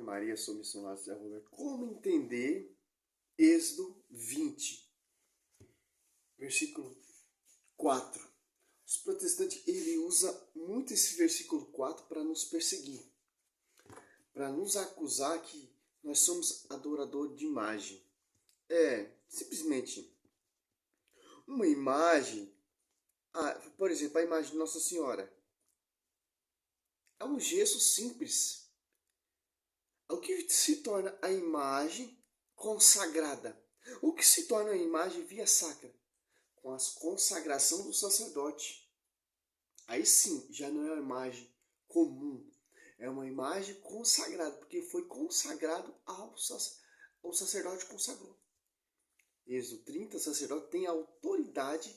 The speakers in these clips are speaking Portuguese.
Maria, sou missionário José Roberto. Como entender Êxodo 20, versículo 4? Os protestantes, ele usa muito esse versículo 4 para nos perseguir, para nos acusar que nós somos adorador de imagem. Simplesmente uma imagem, por exemplo, a imagem de Nossa Senhora. É um gesto simples. O que se torna a imagem consagrada? O que se torna a imagem via sacra? Com a consagração do sacerdote. Aí sim, já não é uma imagem comum. É uma imagem consagrada, porque foi consagrado o sacerdote consagrou. Êxodo 30, o sacerdote tem autoridade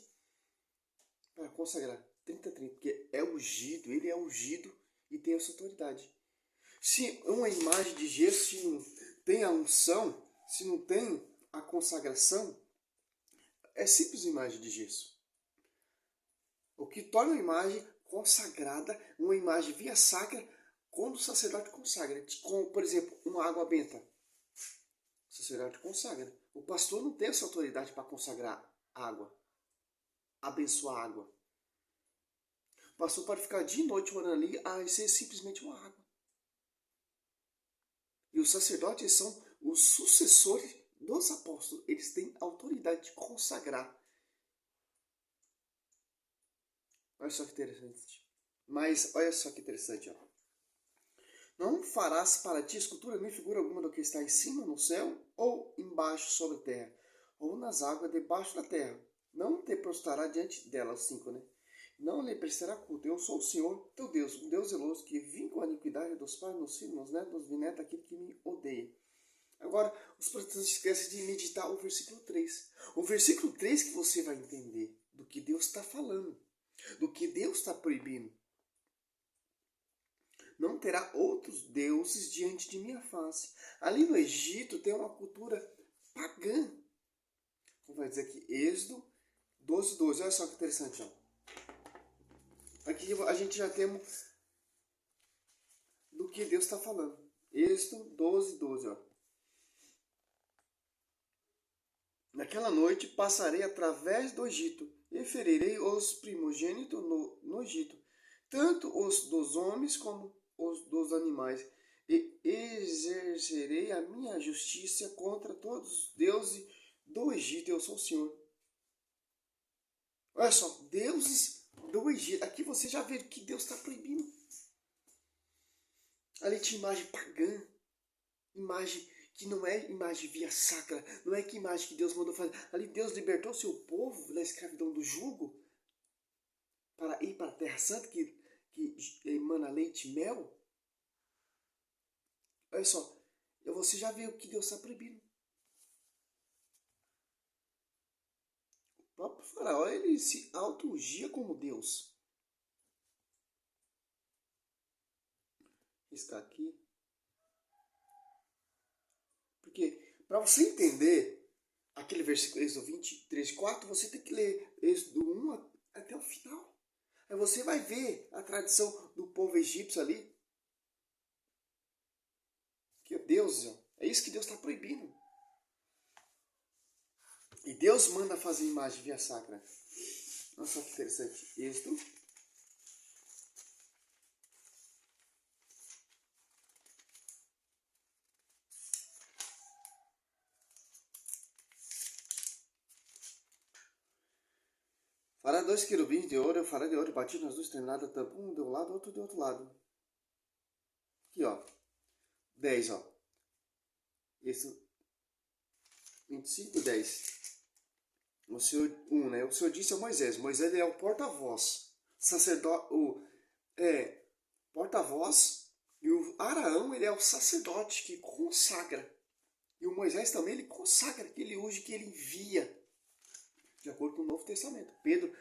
para consagrar. 30, porque é ungido, ele é ungido e tem essa autoridade. Se uma imagem de gesso, se não tem a unção, se não tem a consagração, é simples imagem de gesso. O que torna uma imagem consagrada, uma imagem via sacra, quando o sacerdote consagra. Como, por exemplo, uma água benta. O sacerdote consagra. O pastor não tem essa autoridade para consagrar água, abençoar a água. O pastor pode ficar dia e noite orando ali, isso é simplesmente uma água. E os sacerdotes são os sucessores dos apóstolos. Eles têm autoridade de consagrar. Olha só que interessante. Mas olha só que interessante. Não farás para ti escultura nem figura alguma do que está em cima no céu, ou embaixo sobre a terra, ou nas águas debaixo da terra. Não te prostrará diante delas. 5, né? Não lhe prestará culto. Eu sou o Senhor, teu Deus, um Deus zeloso, que vim com a iniquidade dos pais, nos filhos, nos netos, nos bisnetos, aquele que me odeia. Agora, os protestantes esquecem de meditar o versículo 3. O versículo 3 que você vai entender do que Deus está falando, do que Deus está proibindo. Não terá outros deuses diante de minha face. Ali no Egito tem uma cultura pagã. Como vai dizer aqui, Êxodo 12, 12. Olha só que interessante. Aqui a gente já temos do que Deus está falando. Êxodo 12, 12. Naquela noite passarei através do Egito e ferirei os primogênitos no Egito, tanto os dos homens como os dos animais, e exercerei a minha justiça contra todos os deuses do Egito. Eu sou o Senhor. Olha só, deuses do Egito. Aqui você já vê que Deus está proibindo. Ali tinha imagem pagã, imagem que não é imagem via sacra, não é que imagem que Deus mandou fazer. Ali Deus libertou seu povo da escravidão do jugo para ir para a Terra Santa, que emana leite e mel. Olha só, você já vê o que Deus está proibindo. O próprio faraó, ele se auto-ungia como Deus. Riscar aqui. Porque, para você entender aquele versículo, Êxodo 23, 4, você tem que ler Êxodo 1 até o final. Aí você vai ver a tradição do povo egípcio ali. Que Deus, é isso que Deus está proibindo. E Deus manda fazer imagem via sacra. Nossa, que interessante. Êxodo. Fará 2 querubins de ouro, fará de ouro batido nas duas extremidades, um de um lado, outro do outro lado. Aqui, 10, Isso, 25, 10. O Senhor, né? O Senhor disse a Moisés. Moisés é o porta-voz. Sacerdote, porta-voz. E o Araão, ele é o sacerdote que consagra. E o Moisés também, ele consagra, que ele unge, que ele envia. De acordo com o Novo Testamento. Pedro,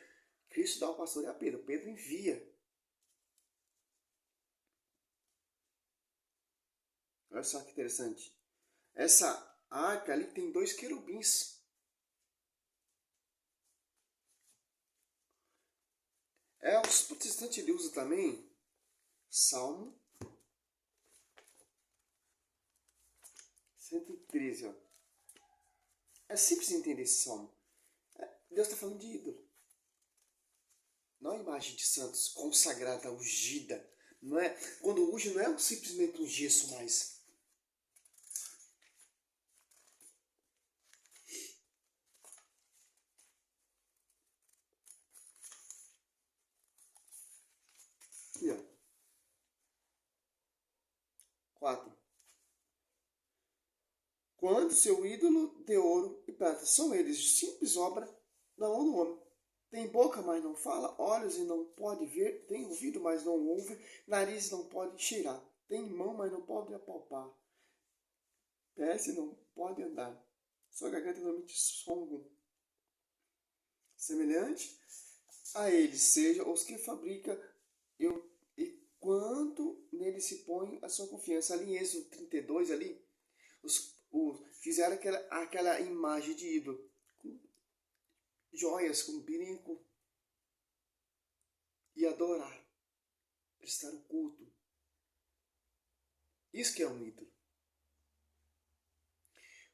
Cristo dá o pastoreio a Pedro. Pedro envia. Olha só que interessante. Essa arca ali tem 2 querubins. Os protestantes ele usam também Salmo 113, ó. É simples de entender esse salmo. Deus está falando de ídolo. Não é imagem de santos consagrada, ungida. Não é, quando unge não é simplesmente um gesso mais. Aqui, ó. 4. Quando seu ídolo de ouro e prata são eles simples obra da mão do homem. Tem boca, mas não fala, olhos e não pode ver, tem ouvido, mas não ouve, nariz não pode cheirar, tem mão, mas não pode apalpar, pés e não pode andar, sua garganta não emite som algum. Semelhante a eles sejam os que fabricam e quanto nele se põe a sua confiança. Ali em Êxodo 32, ali, fizeram aquela imagem de ídolo, com joias, com brinco, e adorar, prestar o culto. Isso que é um ídolo.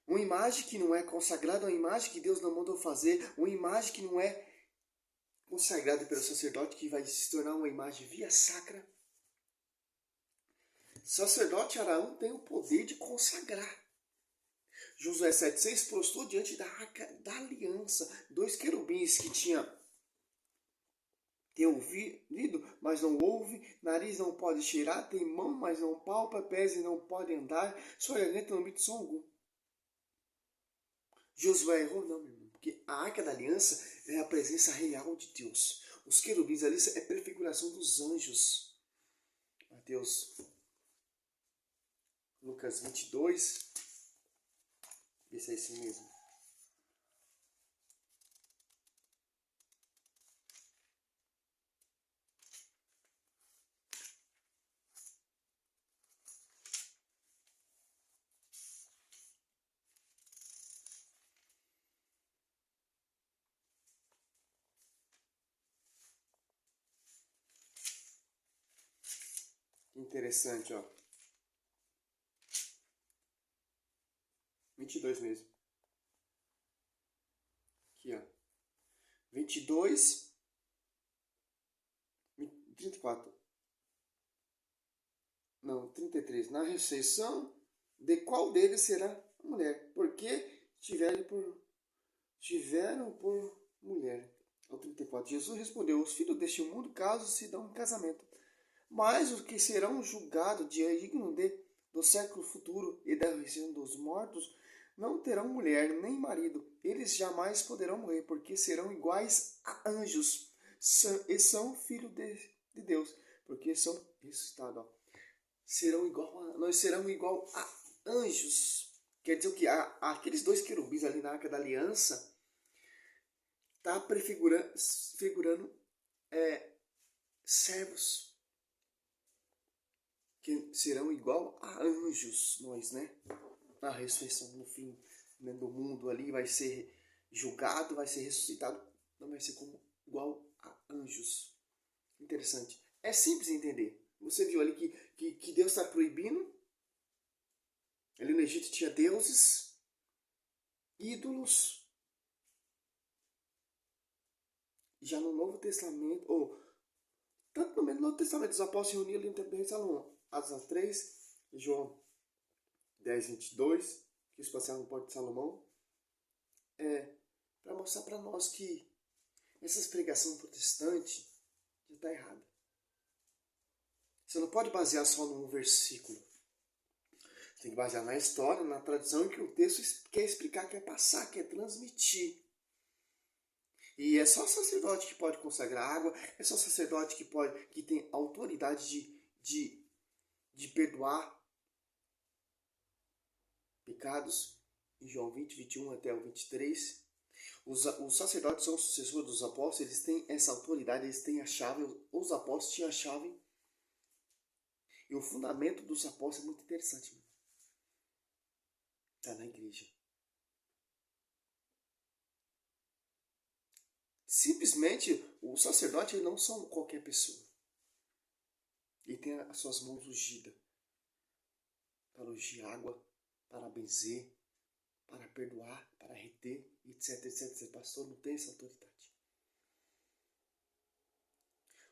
Uma imagem que não é consagrada, uma imagem que Deus não mandou fazer, uma imagem que não é consagrada pelo sacerdote, que vai se tornar uma imagem via sacra. O sacerdote Araão tem o poder de consagrar. Josué 7,6 prostou diante da arca da aliança, 2 querubins que tem ouvido, mas não ouve, nariz não pode cheirar, tem mão, mas não palpa, pés e não pode andar, sua garganta não emite som algum. Josué errou? Não, meu irmão, porque a arca da aliança é a presença real de Deus. Os querubins ali é prefiguração dos anjos. Mateus, Lucas 22, vê se é isso mesmo. Interessante, ó. 22 mesmo. Aqui, ó. 22, 34. Não, 33. Na ressurreição, de qual deles será a mulher? Porque tiveram por mulher. Ao 34. Jesus respondeu: os filhos deste mundo caso se dão em casamento. Mas os que serão julgados dignos do século futuro e da ressurreição dos mortos não terão mulher nem marido. Eles jamais poderão morrer, porque serão iguais a anjos e são filhos de Deus, porque são ressuscitados. Nós seremos igual a anjos. Quer dizer o que? Aqueles 2 querubins ali na Arca da Aliança está prefigurando servos que serão igual a anjos, nós, né? Na ressurreição, no fim, né, do mundo ali, vai ser julgado, vai ser ressuscitado, não vai ser como igual a anjos. Interessante. É simples de entender. Você viu ali que Deus está proibindo. Ali no Egito tinha deuses, ídolos. Já no Novo Testamento, ou tanto no Novo Testamento, os apóstolos se reuniram ali no templo de Salomão. Atos 3, João 10, 22, que eles passaram no Porto de Salomão, para mostrar para nós que essa pregação protestante já está errada. Você não pode basear só num versículo. Você tem que basear na história, na tradição, que o texto quer explicar, quer passar, quer transmitir. E é só o sacerdote que pode consagrar água, é só o sacerdote que tem autoridade de perdoar pecados, em João 20, 21 até o 23. Os sacerdotes são os sucessores dos apóstolos, eles têm essa autoridade, eles têm a chave, os apóstolos tinham a chave. E o fundamento dos apóstolos é muito interessante. Está na igreja. Simplesmente, o sacerdote ele não são qualquer pessoa. Ele tem as suas mãos ungidas para ungir água, para benzer, para perdoar, para reter, etc, etc, etc. Pastor não tem essa autoridade.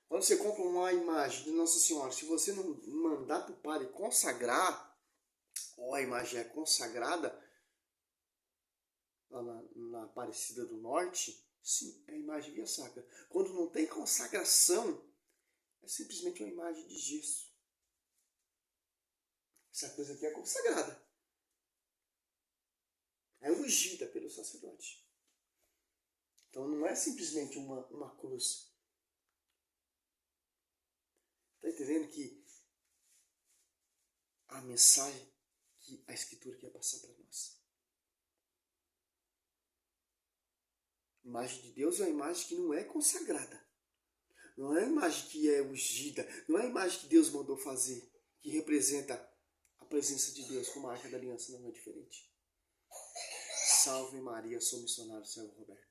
Quando você compra uma imagem de Nossa Senhora, se você não mandar para o padre consagrar, ou a imagem é consagrada, lá na Aparecida do Norte, sim, é a imagem via sacra. Quando não tem consagração, é simplesmente uma imagem de gesso. Essa coisa aqui é consagrada. É ungida pelo sacerdote. Então não é simplesmente uma cruz. Está entendendo que a mensagem que a Escritura quer passar para nós? A imagem de Deus é uma imagem que não é consagrada. Não é a imagem que é ungida. Não é a imagem que Deus mandou fazer, que representa a presença de Deus como a Arca da Aliança. Não é diferente. Salve Maria, sou missionário, Senhor Roberto.